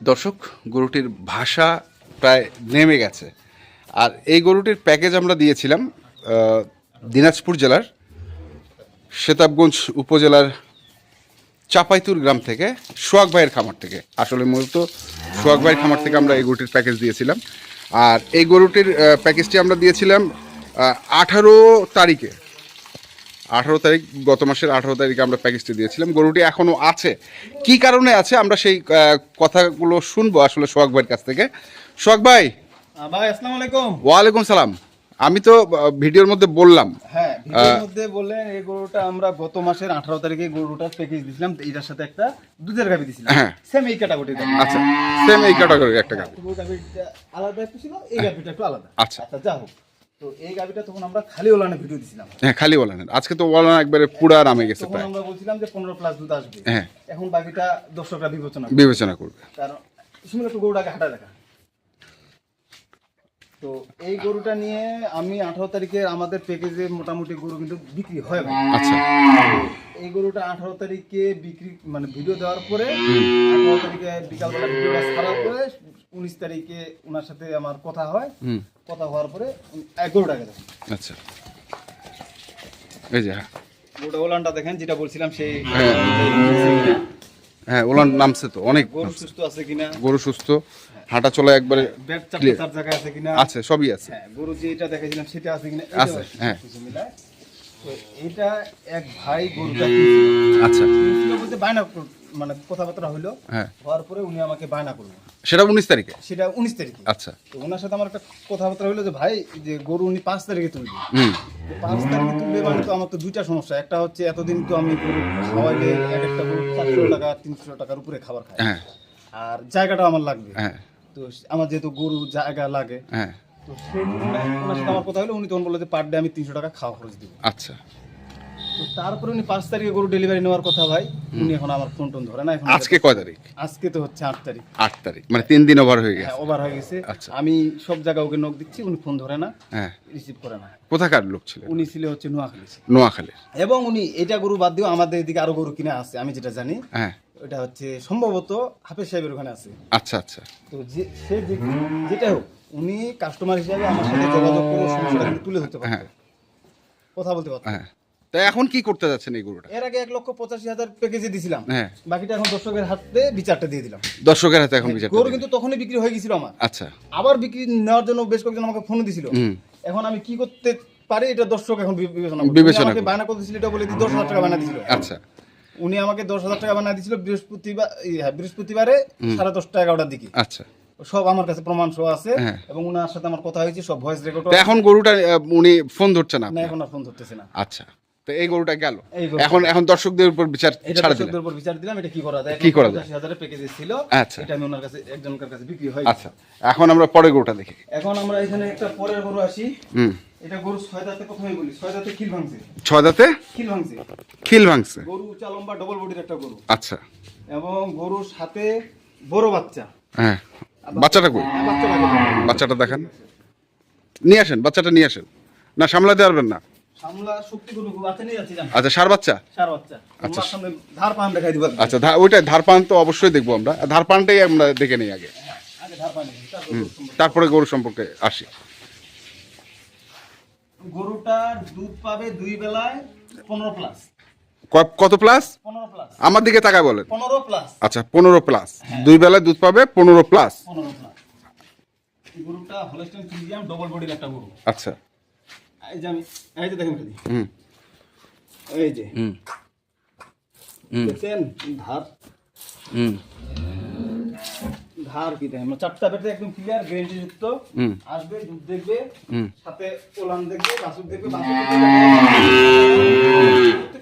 দর্শক, গরুটির ভাষা প্রায় নেমে গেছে। আর এই গরুটির প্যাকেজ আমরা দিয়েছিলাম দিনাজপুর জেলার সেতাবগঞ্জ উপজেলার চাপাইতুর গ্রাম থেকে, সোহাগ ভাইয়ের খামার থেকে। আসলে মূলত সোহাগ ভাইয়ের খামার থেকে আমরা এই গরুটির প্যাকেজ দিয়েছিলাম। আর এই গরুটির প্যাকেজটি আমরা দিয়েছিলাম 18 তারিখে, 18 তারিখ, গত মাসের 18 তারিখে আমরা প্যাকেজটি দিয়েছিলাম। গরুটি এখনও আছে। কি কারণে আছে আমরা সেই কথাগুলো শুনবো আসলে সোহাগ ভাইয়ের কাছ থেকে। সোহাগ ভাই, ভাই আসসালামু আলাইকুম। ওয়ালাইকুম সালাম। আমি তো ভিডিওর মধ্যে বললাম, হ্যাঁ ভিডিওর মধ্যে বললেন এই গরুটা আমরা গত মাসের 18 তারিখে গরুটার প্যাকেজ দিয়েছিলাম, এটার সাথে একটা দুধের গাভী দিয়েছিলাম। হ্যাঁ, সেম এই ক্যাটাগরির গাভী। আচ্ছা, সেম এই ক্যাটাগরির একটা গাভী। পুরো গাভীটা আলাদা একটু ছিল, এই গাভীটা একটু আলাদা। আচ্ছা যা হোক, তো এই গাভীটা তখন আমরা খালি ওলানে ভিডিও দিয়েছিলাম। হ্যাঁ, খালি বলেন। আজকে তো ওয়ালান একবারে পুরা নামে গেছে তখন প্রায়। আমরা বলছিলাম যে 15 প্লাস দুধ আসবে। হ্যাঁ, এখন বাকিটা দর্শকরা বিবেচনা করবে। কারণ শুনলে একটু গরুটাকে হাঁটা দেখা। তো এই গরুটা নিয়ে আমি 18 তারিখে আমাদের প্যাকেজে মোটামুটি গরু কিন্তু বিক্রি হয়। আচ্ছা, এই গরুটা 18 তারিখে বিক্রি মানে ভিডিও দেওয়ার পরে 18 তারিখে বিকালবেলা ভিডিওটা ছাড়ার পরে 19 তারিখে ওনার সাথে আমার কথা হয়। কথা হওয়ার পরে গরুটাকে দেখেন। আচ্ছা, এই যে গরুটা ওলানটা দেখেন, যেটা বলছিলাম সেই। হ্যাঁ, ওলান নামছে তো অনেক। গরু সুস্থ আছে কিনা, গরু সুস্থ, হাঁটা চলা একবারে ব্যাট চার জায়গায় আছে কিনা, আছে, সবই আছে। হ্যাঁ, গরু যেটা দেখেছিলাম সেটা আছে কিনা, আছে, হ্যাঁ। কিছু মিলায়। তো এটা এক ভাই গরুটা কিনছিল। আচ্ছা, কিনছিল বলতে বায়না মানে কথাবার্তা হইলো। হ্যাঁ, হওয়ার পরে উনি আমাকে বায়না করলো, সেটা 19 তারিখে। সেটা 19 তারিখে। আচ্ছা, তো ওনার সাথে আমার একটা কথাবার্তা হইলো যে ভাই, যে গরু উনি 5 তারিখে তুলবে। হুম, 5 তারিখে তুলবে মানে তো আমার তো দুইটা সমস্যা। একটা হচ্ছে এতদিন তো আমি গরু খাওয়াইলে এক একটা গরু 400 টাকা 300 টাকার উপরে খাবার খাই। হ্যাঁ, আর জায়গাটাও আমার লাগবে। হ্যাঁ, তো আমার যেহেতু গরু জায়গা লাগে, হ্যাঁ, তো সেই তুলনায় ওনার সাথে আমার কথা হলো। উনি তখন বললো যে পার ডে আমি 300 টাকা খাওয়া খরচ দিব। আচ্ছা। তো তারপরে উনি 5 তারিখে গরু ডেলিভারি নেওয়ার কথা ভাই। উনি এখন আমার ফোন টোন ধরে না। এখন আজকে কয় তারিখ? আজকে তো হচ্ছে 8 তারিখ। 8 তারিখ, মানে 3 দিন ওভার হয়ে গেছে। হ্যাঁ, ওভার হয়ে গেছে। আচ্ছা। আমি সব জায়গায় ওকে নক দিচ্ছি, উনি ফোন ধরে না, হ্যাঁ, রিসিভ করে না। কোথাকার লোক ছিলেন? উনি ছিল হচ্ছে নোয়াখালী। নোয়াখালী। এবং উনি এটা গরু বাদ দিয়েও আমাদের এদিকে আরো গরু কিনে আছে, আমি যেটা জানি। হ্যাঁ, ওটা হচ্ছে সম্ভবত হাফেজ সাহেবের ওখানে আছে। আচ্ছা, আচ্ছা, তো সে যেটা হোক, উনি কাস্টমার হিসেবে আমার সাথে যোগাযোগ করে সমস্যাটা কিন্তু তুলে ধরতে হ্যাঁ, পারতো, কথা বলতে পারতো। হ্যাঁ। তা এখন কি করতে যাচ্ছেন এই গরুটা? এর আগে 1,85,000 প্যাকেজে দিছিলাম। হ্যাঁ, বাকিটা এখন দর্শকের হাতে বিচারটা দিয়ে দিলাম। দর্শকের হাতে এখন বিচার। গরু কিন্তু তখনই বিক্রি হয়ে গেছিল আমার। আচ্ছা, আবার বিক্রি নেওয়ার জন্য বেশ কয়েকজন আমাকে ফোন দিছিল। হুম, এখন আমি কি করতে পারি এটা দর্শক এখন বিবেচনা করবে। বিবেচনা উনি আমাকে করবে। বায়না করতেছিল, এটা বলে 10,000 টাকা বায়না দিছিল। আচ্ছা, উনি আমাকে 10,000 টাকা বায়না দিছিল বৃহস্পতিবারে 10:30 11টার দিকে। আচ্ছা। সব আমার কাছে প্রমাণ সহ আছে। হ্যাঁ। এবং ওনার সাথে আমার কথা হয়েছে, সব ভয়েস রেকর্ড। তো এখন গরুটা উনি ফোন ধরছে না? না, এখন আর ফোন ধরতেছে না। আচ্ছা, তো এই গরুটা গেল। এই গরু এখন দর্শকদের উপর বিচার এটা ছাড়া দিলেন। দর্শকদের উপর বিচার দিলাম, এটা কি করা যায়। কি করা যায়? 85,000 প্যাকেজে ছিল। আচ্ছা। এটা আমি ওনার কাছে একজনের কাছে বিক্রি হয়। আচ্ছা, এখন আমরা পরে গরুটা দেখি। এখন আমরা এখানে একটা পরের গরু আসি। হুম, এটা গরু 6 দাঁতে, প্রথমেই বলি 6 দাঁতে খিল ভাঙছে। 6 দাঁতে খিল ভাঙছে। খিল ভাঙছে। গরু উঁচা লম্বা ডবল বডির একটা গরু। আচ্ছা, এবং গরুর সাথে বড় বাচ্চা। হ্যাঁ, বাচ্চাটা কই? বাচ্চা লাগে। বাচ্চাটা দেখান, নিয়ে আসেন, বাচ্চাটা নিয়ে আসেন। না, সামলাতে পারবেন না? সামলা শক্তি গরু বাচ্চা নিয়ে যাচ্ছি জান। আচ্ছা, সার বাচ্চা। সার বাচ্চা। আচ্ছা। আমার সামনে ধার পান দেখাই দিবা। আচ্ছা, ওইটা ধার পান তো অবশ্যই দেখবো আমরা। ধার পানটাই আমরা দেখে নিই আগে, আগে ধার পান দেখি, তারপর গরু সম্পর্কে। তারপরে গরু সম্পর্কে আসি। গরুটার দুধ পাবে 2 বেলায় 15 প্লাস। কত প্লাস? 15 প্লাস। আমার দিকে তাকায় বলেন। 15 প্লাস। আচ্ছা, 15 প্লাস। 2 বেলায় দুধ পাবে 15 প্লাস। 15 প্লাস। এই গরুটা হলস্টাইন ফ্রিজিয়ান ডবল বডির একটা গরু। আচ্ছা, এই যে আমি এই যে দেখেন খালি। হুম, এই যে হুম, দেখেন ধার। হুম, ধার কি দেখেন, মানে চারটা পেটে একদম ক্লিয়ার গ্যারান্টি যুক্ত। হুম, আসবে, দুধ দেখবে, হুম। সাথে ওলান দেখবে, বাছুর দেখবে,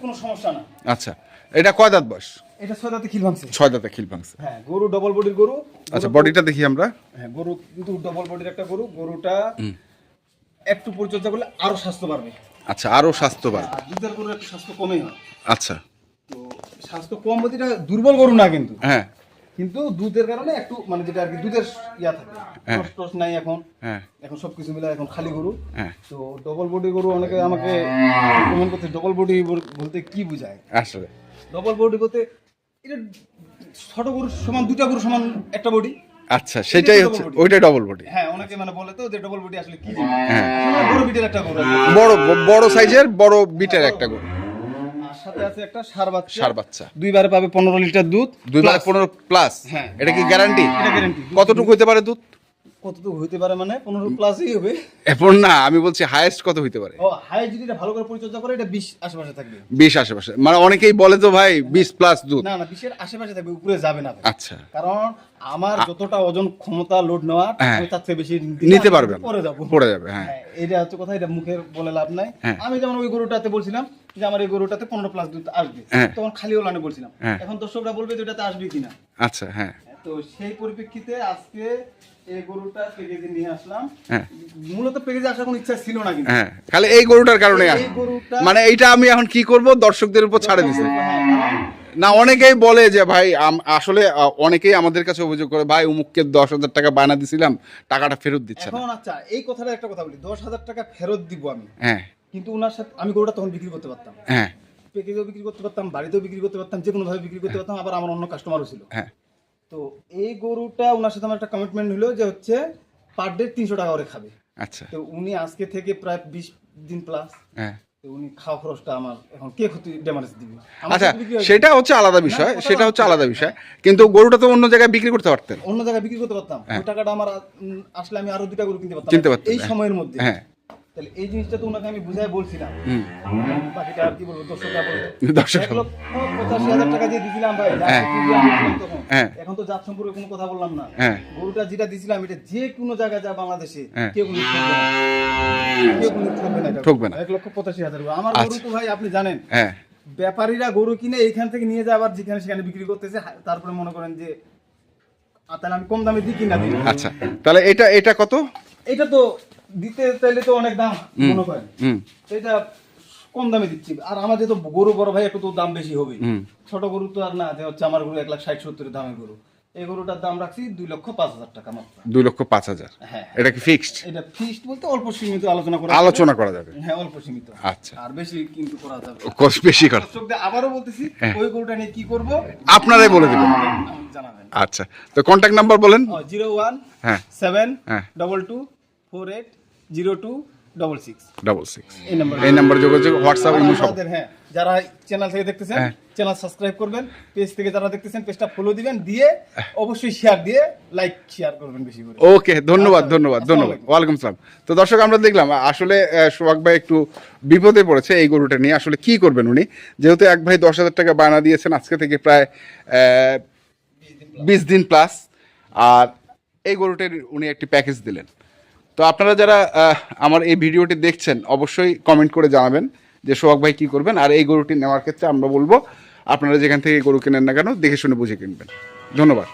কোনো সমস্যা না। আচ্ছা, এটা কয় দাঁত বয়স? এটা 6 দাঁতে খিল ভাঙছে। 6 দাঁতে খিল ভাঙছে। হ্যাঁ, গরু ডবল বডির গরু। আচ্ছা, বডিটা দেখি আমরা। হ্যাঁ, গরু কিন্তু ডবল বডির একটা গরু। গরুটা একটু পরিচর্যা করলে আরো স্বাস্থ্য বাড়বে। আচ্ছা, আরো স্বাস্থ্যবান। আর দুধের গরুর একটু স্বাস্থ্য কমই হয়। আচ্ছা, তো স্বাস্থ্য কম বলতে এটা দুর্বল গরু না কিন্তু, হ্যাঁ, কিন্তু দুধের কারণে একটু মানে যেটা আর কি দুধের ইয়া থাকে, হ্যাঁ। টস নাই এখন। হ্যাঁ, এখন সবকিছু মিলে এখন খালি গরু। হ্যাঁ, তো ডবল বডি গরু অনেকে আমাকে কমেন্ট করতে, ডবল বডি বলতে কি বোঝায়? আসলে ডবল বডি বলতে এটা ছোট গরু সমান, দুটা গরু সমান একটা বডি। আচ্ছা, সেটাই হচ্ছে, ওইটাই ডবল বডি। হ্যাঁ, অনেকে মানে বলে তো যে ডবল বডি আসলে কি, হ্যাঁ, বড় বিটের একটা গরু, বড় সাইজের বড় বিটের একটা গরু। আর সাথে আছে একটা ষাঁড় বাচ্চা। ষাঁড় বাচ্চা দুইবারে পাবে 15 লিটার দুধ, 2 বার 15 প্লাস। হ্যাঁ। এটা কি গ্যারান্টি? এটা গ্যারান্টি। কতটুকু হতে পারে দুধ? কতটুকু হইতে পারে মানে 15 প্লাসই হবে। এখন না, আমি বলছি হাইয়েস্ট কত হইতে পারে? ও হাই, যদি এটা ভালো করে পরিচর্যা করে এটা 20 আশেপাশে থাকবে। 20 আশেপাশে, মানে অনেকেই বলে তো ভাই 20 প্লাস দুধ। না না, 20 এর আশেপাশে থাকবে, উপরে যাবে না ভাই। আচ্ছা, কারণ আমার যতটা ওজন ক্ষমতা লোড নেওয়ার, হ্যাঁ। আমি তার চেয়ে বেশি নিতে পারবেন, পড়ে যাবে। হ্যাঁ, হ্যাঁ, এটা হচ্ছে কথা, এটা মুখের বলে লাভ নাই। হ্যাঁ। আমি যেমন ওই গরুটাতে বলছিলাম যে আমার এই গরুটাতে 15 প্লাস দুধ আসবে, হ্যাঁ। তখন খালি ওলানে বলছিলাম। হ্যাঁ। এখন দর্শকরা বলবে যে এটাতে আসবে কিনা। আচ্ছা, হ্যাঁ, তো সেই পরিপ্রেক্ষিতে আজকে এই গরুটা প্যাকেজে নিয়ে আসলাম। হ্যাঁ, মূলত প্যাকেজে আসার কোনো ইচ্ছা ছিল না, কিন্তু হ্যাঁ, খালি এই গরুটার কারণে এই গরুটা- মানে এইটা আমি এখন কি করব, দর্শকদের উপর ছাড়ে দিছে। হ্যাঁ, না, অনেকেই বলে যে ভাই আসলে অনেকেই আমাদের কাছে অভিযোগ করে, ভাই উমুককে 10,000 টাকা বায়না দিছিলাম, টাকাটা ফেরত দিচ্ছে না। এখন আচ্ছা, এই কথাটা একটা কথা বলি, 10,000 টাকা ফেরত দিব আমি, হ্যাঁ, কিন্তু ওনার সাথে আমি গরুটা তখন বিক্রি করতে পারতাম, হ্যাঁ, প্যাকেজেও বিক্রি করতে পারতাম, বাড়িতেও বিক্রি করতে পারতাম, যে কোনো ভাবে বিক্রি করতে পারতাম, আবার আমার অন্য কাস্টমারও ছিল। হ্যাঁ, তো এই গরুটা ওনার সাথে আমার একটা কমিটমেন্ট হলো যে হচ্ছে পার ডে 300 টাকা করে খাবে। আচ্ছা, তো উনি আজকে থেকে প্রায় 20 দিন প্লাস, হ্যাঁ, তো উনি খাওয়া খরচটা আমার এখন কে ক্ষতি ড্যামেজ দিবে? আমার আচ্ছা, সাথে বিক্রি হয়েছে। সেটা হচ্ছে আলাদা বিষয়, না, সেটা হচ্ছে আলাদা বিষয়, কিন্তু গরুটা তো অন্য জায়গায় বিক্রি করতে পারতেন। অন্য জায়গায় বিক্রি করতে পারতাম, হ্যাঁ। ওই টাকাটা আমার আসলে আমি আরো 2টা গরু কিনতে পারতাম কিনতে পারতেন, এই হ্যাঁ। সময়ের মধ্যে। হ্যাঁ, তাহলে এই জিনিসটা তো ওনাকে আমি বুঝাই বলছিলাম। বাকিটা আর কি বলবো, দর্শকরা বলবে। দর্শক 1,85,000 টাকা দিয়ে দিয়েছিলাম ভাই, যা হ্যাঁ। কিছু দিয়ে আমি দিলাম তখন। হ্যাঁ। এখন তো জাত সম্পর্কে কোনো কথা বললাম না। হ্যাঁ। গরুটা যেটা দিয়েছিলাম, এটা যে কোনো জায়গায় যা বাংলাদেশে হ্যাঁ। কেউ কোনো ঠকবে না। কেউ কোনো ঠকবে না এটা। ঠকবে না। 1,85,000 টাকা। আমার গরু তো ভাই আপনি জানেন, হ্যাঁ, ব্যাপারীরা গরু কিনে এইখান থেকে নিয়ে যায়, আবার যেখানে সেখানে বিক্রি করতেছে, তারপরে মনে করেন যে তাহলে আমি কম দামে দিই কিনা দিই। আচ্ছা, তাহলে এটা কত? এটা তো দিতে চাইলে তো অনেক দাম মনে করেন, হুম, তো এটা কম দামে দিচ্ছি। আর আমার যেহেতু গরু বড় ভাই, একটু তো দাম বেশি হবে। হুম। ছোট গরু তো আর না যে হচ্ছে আমার গরু 1,60,70 দামের গরু। এই গরুটার দাম রাখছি 2,05,000 টাকা মাত্র। 2,05,000। হ্যাঁ। এটা কি ফিক্সড? এটা ফিক্সড বলতে অল্প সীমিত আলোচনা করা আলোচনা করা যাবে। হ্যাঁ, অল্প সীমিত। আচ্ছা। আর বেশি কিন্তু করা যাবে না। কষ্ট বেশি করা, দর্শকদের আবারও বলতেছি, হ্যাঁ। ওই গরুটা নিয়ে কি করব আপনারাই বলে দিবেন। আমাকে জানাবেন। আচ্ছা, তো কন্ট্যাক্ট নাম্বার বলেন। 01 হ্যাঁ, 7 হ্যাঁ। 22 48 02 66 66 এই নাম্বার। এই নাম্বার যোগাযোগ, হোয়াটসঅ্যাপ, ইমো সব। আমাদের, হ্যাঁ, যারা চ্যানেল থেকে দেখতেছেন, হ্যাঁ। চ্যানেল সাবস্ক্রাইব করবেন, পেজ থেকে যারা দেখতেছেন পেজটা ফলো দিবেন, দিয়ে অবশ্যই শেয়ার দিয়ে লাইক শেয়ার করবেন বেশি করে। ওকে, ধন্যবাদ, আচ্ছা, ধন্যবাদ, আসসালামু ধন্যবাদ। আলাইকুম। ওয়ালাইকুম সালাম। তো দর্শক, আমরা দেখলাম আসলে সোহাগ ভাই একটু বিপদে পড়েছে এই গরুটা নিয়ে। আসলে কি করবেন উনি, যেহেতু এক ভাই 10,000 টাকা বায়না দিয়েছেন আজকে থেকে প্রায় 20 দিন প্লাস, আর এই গরুটার উনি একটি প্যাকেজ দিলেন। তো আপনারা যারা আমার এই ভিডিওটি দেখছেন, অবশ্যই কমেন্ট করে জানাবেন যে সোহাগ ভাই কী করবেন। আর এই গরুটি নেওয়ার ক্ষেত্রে আমরা বলবো, আপনারা যেখান থেকে গরু কেনেন না কেন, দেখে শুনে বুঝে কিনবেন। ধন্যবাদ।